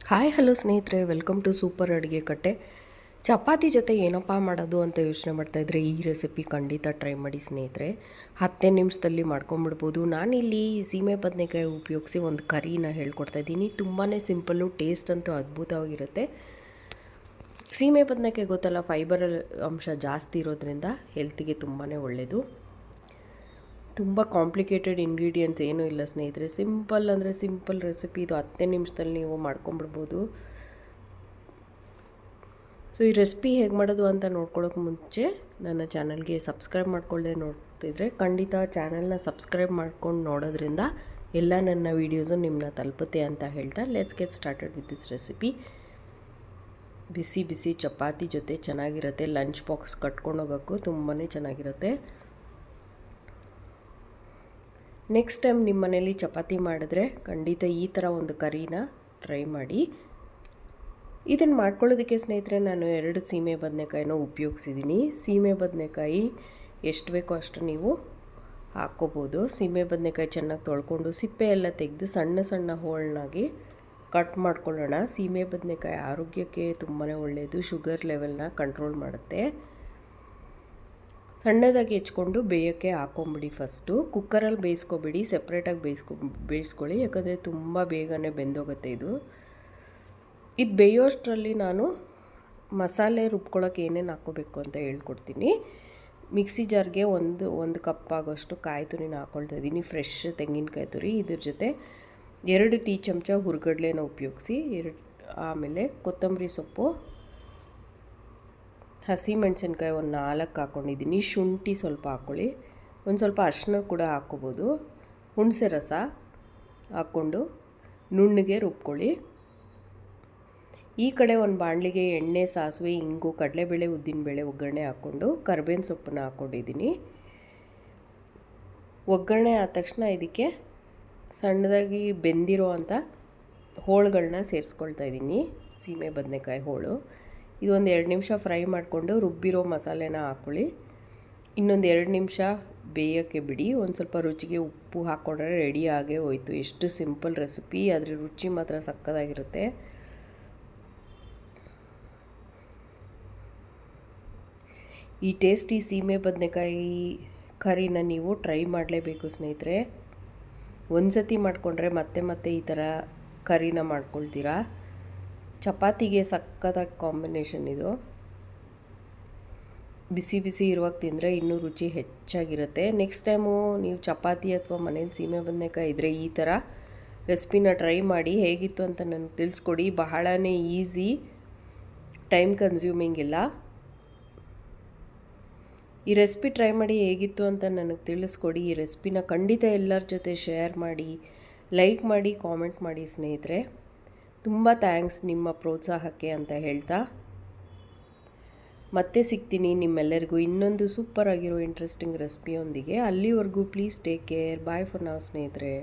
Hi hello ಸ್ನೇಹಿತರೆ, welcome to super ಅಡುಗೆ ಕಟ್ಟೆ. ಚಪಾತಿ ಜೊತೆ ಏನಪ್ಪ ಮಾಡೋದು ಅಂತ ಯೋಚನೆ ಮಾಡ್ತಾಯಿದ್ರೆ ಈ ರೆಸಿಪಿ ಖಂಡಿತ ಟ್ರೈ ಮಾಡಿ ಸ್ನೇಹಿತರೆ. 10 ನಿಮಿಷದಲ್ಲಿ ಮಾಡ್ಕೊಂಬಿಡ್ಬೋದು. ನಾನಿಲ್ಲಿ ಸೀಮೆ ಬದನೆಕಾಯಿ ಉಪಯೋಗಿಸಿ ಒಂದು ಕರಿನ ಹೇಳ್ಕೊಡ್ತಾಯಿದ್ದೀನಿ. ತುಂಬಾ ಸಿಂಪಲ್ಲು, ಟೇಸ್ಟ್ ಅಂತೂ ಅದ್ಭುತವಾಗಿರುತ್ತೆ. ಸೀಮೆ ಬದನೆಕಾಯಿ ಗೊತ್ತಲ್ಲ, ಫೈಬರ್ ಅಂಶ ಜಾಸ್ತಿ ಇರೋದ್ರಿಂದ ಹೆಲ್ತಿಗೆ ತುಂಬಾ ಒಳ್ಳೆಯದು. ತುಂಬ ಕಾಂಪ್ಲಿಕೇಟೆಡ್ ಇಂಗ್ರೀಡಿಯೆಂಟ್ಸ್ ಏನೂ ಇಲ್ಲ ಸ್ನೇಹಿತರೆ. ಸಿಂಪಲ್ ಅಂದರೆ ಸಿಂಪಲ್ ರೆಸಿಪಿ ಇದು. 10 ನಿಮಿಷದಲ್ಲಿ ನೀವು ಮಾಡ್ಕೊಂಬಿಡ್ಬೋದು. ಸೊ ಈ ರೆಸಿಪಿ ಹೇಗೆ ಮಾಡೋದು ಅಂತ ನೋಡ್ಕೊಳ್ಳೋಕೆ ಮುಂಚೆ ನನ್ನ ಚಾನಲ್ಗೆ ಸಬ್ಸ್ಕ್ರೈಬ್ ಮಾಡ್ಕೊಳ್ಳದೆ ನೋಡ್ತಿದ್ರೆ ಖಂಡಿತ ಚಾನಲ್ನ ಸಬ್ಸ್ಕ್ರೈಬ್ ಮಾಡ್ಕೊಂಡು ನೋಡೋದ್ರಿಂದ ಎಲ್ಲ ನನ್ನ ವೀಡಿಯೋಸು ನಿಮ್ಮನ್ನ ತಲುಪುತ್ತೆ ಅಂತ ಹೇಳ್ತಾ let's get started with this recipe. ಬಿಸಿ ಬಿಸಿ ಚಪಾತಿ ಜೊತೆ ಚೆನ್ನಾಗಿರುತ್ತೆ. ಲಂಚ್ ಬಾಕ್ಸ್ ಕಟ್ಕೊಂಡು ಹೋಗೋಕ್ಕೂ ತುಂಬಾ ಚೆನ್ನಾಗಿರುತ್ತೆ. ನೆಕ್ಸ್ಟ್ ಟೈಮ್ ನಿಮ್ಮ ಮನೇಲಿ ಚಪಾತಿ ಮಾಡಿದ್ರೆ ಖಂಡಿತ ಈ ಥರ ಒಂದು ಕರಿನ ಟ್ರೈ ಮಾಡಿ. ಇದನ್ನು ಮಾಡ್ಕೊಳ್ಳೋದಕ್ಕೆ ಸ್ನೇಹಿತರೆ ನಾನು 2 ಸೀಮೆ ಬದನೆಕಾಯಿನ ಉಪಯೋಗಿಸಿದ್ದೀನಿ. ಸೀಮೆ ಬದನೆಕಾಯಿ ಎಷ್ಟು ಬೇಕೋ ಅಷ್ಟು ನೀವು ಹಾಕ್ಕೋಬೋದು. ಸೀಮೆ ಬದನೆಕಾಯಿ ಚೆನ್ನಾಗಿ ತೊಳ್ಕೊಂಡು ಸಿಪ್ಪೆ ಎಲ್ಲ ತೆಗೆದು ಸಣ್ಣ ಸಣ್ಣ ಹೋಳನ್ನಾಗಿ ಕಟ್ ಮಾಡ್ಕೊಳ್ಳೋಣ. ಸೀಮೆ ಬದನೆಕಾಯಿ ಆರೋಗ್ಯಕ್ಕೆ ತುಂಬಾ ಒಳ್ಳೆಯದು. ಶುಗರ್ ಲೆವೆಲ್ನ ಕಂಟ್ರೋಲ್ ಮಾಡುತ್ತೆ. ಸಣ್ಣದಾಗಿ ಹೆಚ್ಕೊಂಡು ಬೇಯೋಕ್ಕೆ ಹಾಕ್ಕೊಂಬಿಡಿ. ಫಸ್ಟು ಕುಕ್ಕರಲ್ಲಿ ಬೇಯಿಸ್ಕೊಬಿಡಿ, ಸೆಪ್ರೇಟಾಗಿ ಬೇಯಿಸ್ಕೊಳ್ಳಿ. ಯಾಕಂದರೆ ತುಂಬ ಬೇಗನೆ ಬೆಂದೋಗುತ್ತೆ ಇದು ಬೇಯೋಷ್ಟರಲ್ಲಿ ನಾನು ಮಸಾಲೆ ರುಬ್ಕೊಳ್ಳೋಕೆ ಏನೇನು ಹಾಕ್ಕೋಬೇಕು ಅಂತ ಹೇಳ್ಕೊಡ್ತೀನಿ. ಮಿಕ್ಸಿ ಜಾರ್ಗೆ ಒಂದು ಕಪ್ ಆಗೋಷ್ಟು ಕಾಯಿ ತುರಿನ ಹಾಕ್ಕೊಳ್ತಾ ಇದ್ದೀನಿ. ಫ್ರೆಶ್ ತೆಂಗಿನಕಾಯಿ ತುರಿ. ಇದ್ರ ಜೊತೆ 2 ಟೀ ಚಮಚ ಹುರ್ಗಡ್ಲೆನ ಉಪಯೋಗಿಸಿ, ಆಮೇಲೆ ಕೊತ್ತಂಬರಿ ಸೊಪ್ಪು, ಹಸಿಮೆಣಸಿನ್ಕಾಯಿ ಒಂದು 4 ಹಾಕ್ಕೊಂಡಿದ್ದೀನಿ. ಶುಂಠಿ ಸ್ವಲ್ಪ ಹಾಕ್ಕೊಳ್ಳಿ. ಒಂದು ಸ್ವಲ್ಪ ಅರಿಶಿನ ಕೂಡ ಹಾಕ್ಕೋಬೋದು. ಹುಣಸೆ ರಸ ಹಾಕ್ಕೊಂಡು ನುಣ್ಣಗೆ ರುಬ್ಕೊಳ್ಳಿ. ಈ ಕಡೆ ಒಂದು ಬಾಣಲಿಗೆ ಎಣ್ಣೆ, ಸಾಸಿವೆ, ಇಂಗು, ಕಡಲೆಬೇಳೆ, ಉದ್ದಿನಬೇಳೆ ಒಗ್ಗರಣೆ ಹಾಕ್ಕೊಂಡು ಕರಿಬೇವಿನ ಸೊಪ್ಪನ್ನ ಹಾಕ್ಕೊಂಡಿದ್ದೀನಿ. ಒಗ್ಗರಣೆ ಆದ ತಕ್ಷಣ ಇದಕ್ಕೆ ಸಣ್ಣದಾಗಿ ಬೆಂದಿರೋ ಅಂಥ ಹೋಳುಗಳನ್ನ ಸೇರಿಸ್ಕೊಳ್ತಾ ಇದ್ದೀನಿ. ಸೀಮೆ ಬದನೆಕಾಯಿ ಹೋಳು. ಇದೊಂದು 2 ನಿಮಿಷ ಫ್ರೈ ಮಾಡಿಕೊಂಡು ರುಬ್ಬಿರೋ ಮಸಾಲೆನ ಹಾಕ್ಕೊಳ್ಳಿ. ಇನ್ನೊಂದು 2 ನಿಮಿಷ ಬೇಯೋಕ್ಕೆ ಬಿಡಿ. ಒಂದು ಸ್ವಲ್ಪ ರುಚಿಗೆ ಉಪ್ಪು ಹಾಕ್ಕೊಂಡ್ರೆ ರೆಡಿ ಆಗೇ ಹೋಯಿತು. ಎಷ್ಟು ಸಿಂಪಲ್ ರೆಸಿಪಿ, ಆದರೆ ರುಚಿ ಮಾತ್ರ ಸಕ್ಕತ್ತಾಗಿರುತ್ತೆ. ಈ ಟೇಸ್ಟಿ ಸೀಮೆ ಬದನೆಕಾಯಿ ಕರಿನ ನೀವು ಟ್ರೈ ಮಾಡಲೇಬೇಕು ಸ್ನೇಹಿತರೆ. ಒಂದು ಸತಿ ಮಾಡಿಕೊಂಡ್ರೆ ಮತ್ತೆ ಮತ್ತೆ ಈ ಥರ ಕರಿನ ಮಾಡ್ಕೊಳ್ತೀರಾ. ಚಪಾತಿಗೆ ಸಕ್ಕತ್ತಾಗಿ ಕಾಂಬಿನೇಷನ್ ಇದು. ಬಿಸಿ ಬಿಸಿ ಇರುವಾಗ ತಿಂದರೆ ಇನ್ನೂ ರುಚಿ ಹೆಚ್ಚಾಗಿರುತ್ತೆ. ನೆಕ್ಸ್ಟ್ ಟೈಮು ನೀವು ಚಪಾತಿ ಅಥವಾ ಮನೇಲಿ ಸೀಮೆ ಬದನೆಕಾಯಿ ಇದ್ದರೆ ಈ ಥರ ರೆಸಿಪಿನ ಟ್ರೈ ಮಾಡಿ. ಹೇಗಿತ್ತು ಅಂತ ನನಗೆ ತಿಳಿಸ್ಕೊಡಿ. ಬಹಳನೇ ಈಸಿ, ಟೈಮ್ ಕನ್ಸ್ಯೂಮಿಂಗ್ ಇಲ್ಲ. ಈ ರೆಸಿಪಿ ಟ್ರೈ ಮಾಡಿ ಹೇಗಿತ್ತು ಅಂತ ನನಗೆ ತಿಳಿಸ್ಕೊಡಿ. ಈ ರೆಸಿಪಿನ ಖಂಡಿತ ಎಲ್ಲರ ಜೊತೆ ಶೇರ್ ಮಾಡಿ, ಲೈಕ್ ಮಾಡಿ, ಕಾಮೆಂಟ್ ಮಾಡಿ ಸ್ನೇಹಿತರೆ. ತುಂಬ ಥ್ಯಾಂಕ್ಸ್ ನಿಮ್ಮ ಪ್ರೋತ್ಸಾಹಕ್ಕೆ ಅಂತ ಹೇಳ್ತಾ ಮತ್ತೆ ಸಿಗ್ತೀನಿ ನಿಮ್ಮೆಲ್ಲರಿಗೂ ಇನ್ನೊಂದು ಸೂಪರ್ ಆಗಿರೋ ಇಂಟ್ರೆಸ್ಟಿಂಗ್ ರೆಸಿಪಿಯೊಂದಿಗೆ. ಅಲ್ಲಿವರೆಗೂ please take care. Bye for now ಸ್ನೇಹಿತರೆ.